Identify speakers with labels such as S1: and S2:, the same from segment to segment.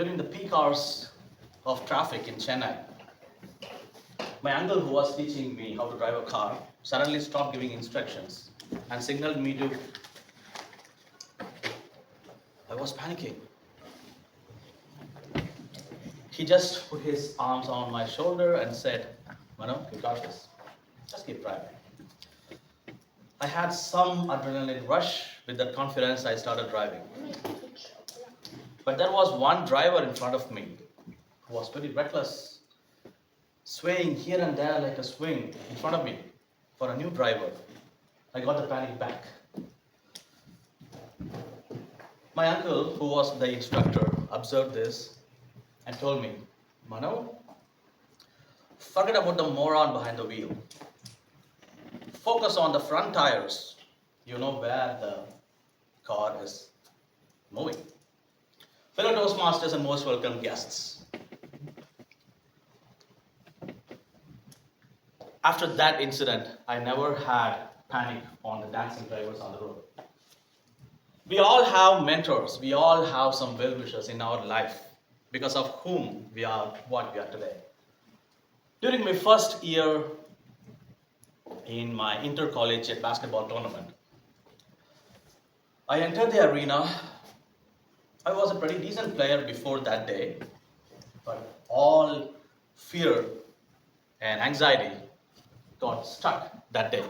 S1: during the peak hours of traffic in Chennai, my uncle who was teaching me how to drive a car suddenly stopped giving instructions and signaled me to. I was panicking. He just put his arms on my shoulder and said, Mano, you got this. Just keep driving. I had some adrenaline rush. With that confidence, I started driving. But there was one driver in front of me who was very reckless, swaying here and there like a swing in front of me. For a new driver, I got the panic back. My uncle, who was the instructor, observed this and told me, Mano, forget about the moron behind the wheel. Focus on the front tires. You know where the car is moving. Fellow Toastmasters and most welcome guests. After that incident, I never had panic on the dancing drivers on the road. We all have mentors. We all have some well-wishers in our life because of whom we are what we are today. During my first year in my intercollegiate basketball tournament, I entered the arena. I was a pretty decent player before that day, but all fear and anxiety got stuck that day.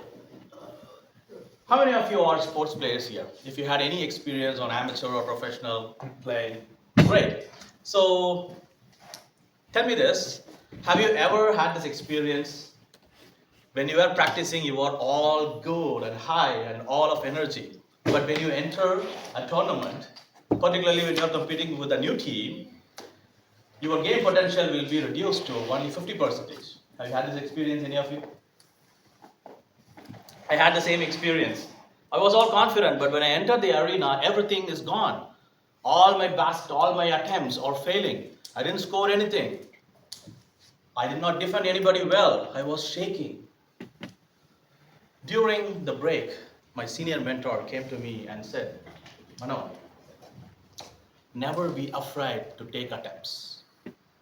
S1: How many of you are sports players here? If you had any experience on amateur or professional play, great. So tell me this, have you ever had this experience when you were practicing, you were all good and high and all of energy, but when you enter a tournament, particularly when you are competing with a new team, your game potential will be reduced to only 50%. Have you had this experience, any of you? I had the same experience. I was all confident, but when I entered the arena, everything is gone. All my attempts are failing. I didn't score anything. I did not defend anybody well. I was shaking. During the break, my senior mentor came to me and said, Mano, never be afraid to take attempts.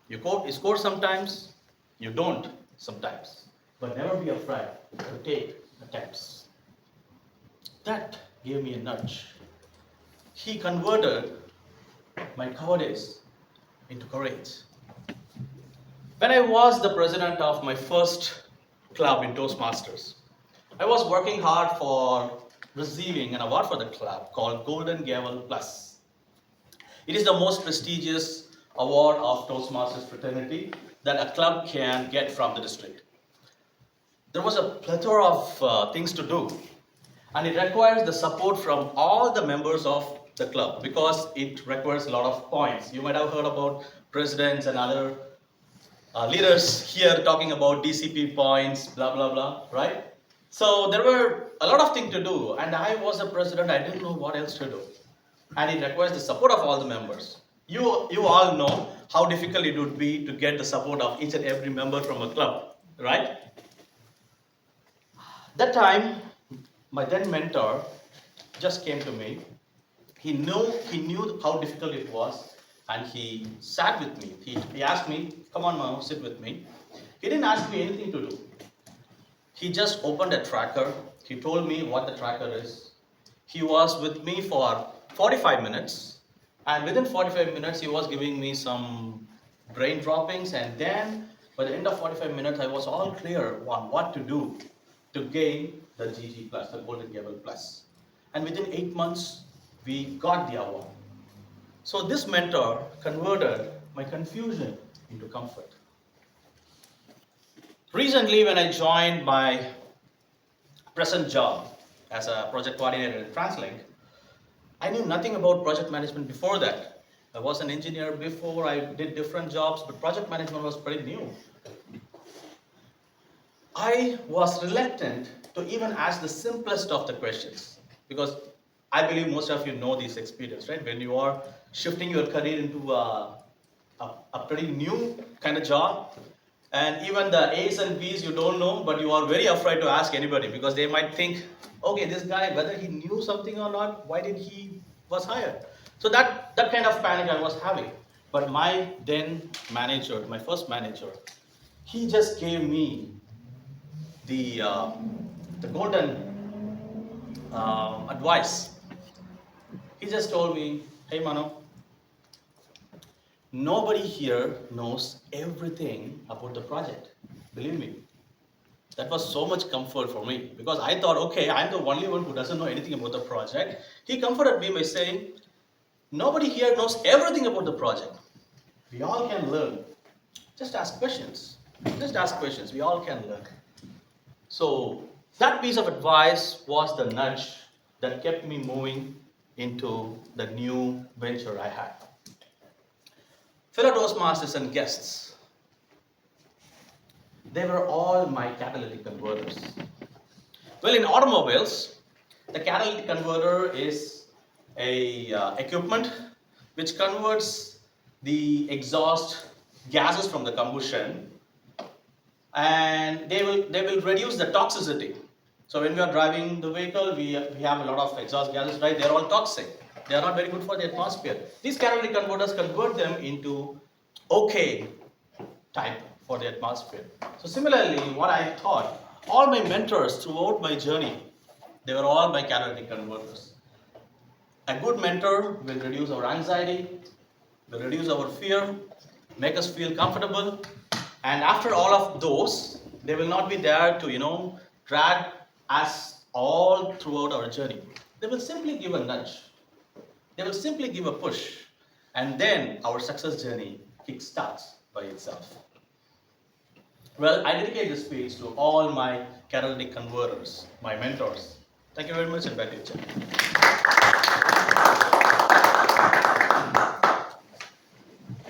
S1: You score sometimes, you don't sometimes, but never be afraid to take attempts. That gave me a nudge. He converted my cowardice into courage. When I was the president of my first club in Toastmasters, I was working hard for receiving an award for the club called Golden Gavel Plus. It is the most prestigious award of Toastmasters fraternity that a club can get from the district. There was a plethora of things to do, and it requires the support from all the members of the club because it requires a lot of points. You might have heard about presidents and other leaders here talking about DCP points, blah, blah, blah, right? So there were a lot of things to do, and I was a president, I didn't know what else to do. And it requires the support of all the members. You all know how difficult it would be to get the support of each and every member from a club, right? That time, my then mentor just came to me. He knew how difficult it was, and he sat with me. He asked me, come on, Mano, sit with me. He didn't ask me anything to do. He just opened a tracker. He told me what the tracker is. He was with me for 45 minutes. And within 45 minutes, he was giving me some brain droppings. And then by the end of 45 minutes, I was all clear on what to do to gain the GG Plus, the Golden Gavel Plus. And within 8 months, we got the award. So this mentor converted my confusion into comfort. Recently, when I joined my present job as a project coordinator at TransLink, I knew nothing about project management before that. I was an engineer before, I did different jobs, but project management was pretty new. I was reluctant to even ask the simplest of the questions because I believe most of you know this experience, right? When you are shifting your career into a pretty new kind of job, and even the A's and B's you don't know, but you are very afraid to ask anybody because they might think, okay, this guy, whether he knew something or not, why did he was hired? So that kind of panic I was having. But my then manager, my first manager, he just gave me the uh, the golden advice. He just told me, "Hey, Mano, nobody here knows everything about the project. Believe me." That was so much comfort for me because I thought, okay, I'm the only one who doesn't know anything about the project. He comforted me by saying, nobody here knows everything about the project. We all can learn. Just ask questions. Just ask questions. We all can learn. So that piece of advice was the nudge that kept me moving into the new venture I had. Fellow Toastmasters and guests, they were all my catalytic converters. Well, in automobiles, the catalytic converter is a equipment which converts the exhaust gases from the combustion, and they will reduce the toxicity. So when we are driving the vehicle, we have a lot of exhaust gases, right? They are all toxic. They are not very good for the atmosphere. These catalytic converters convert them into okay type for the atmosphere. So similarly, what I thought, all my mentors throughout my journey, they were all my catalytic converters. A good mentor will reduce our anxiety, will reduce our fear, make us feel comfortable, and after all of those, they will not be there to drag us all throughout our journey. They will simply give a nudge. They will simply give a push, and then our success journey kickstarts by itself. Well, I dedicate this speech to all my catalytic converters, my mentors. Thank you very much, and back to you, Chair.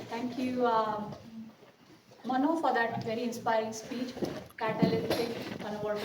S2: Thank you, Mano, for that very inspiring speech. Catalytic converter.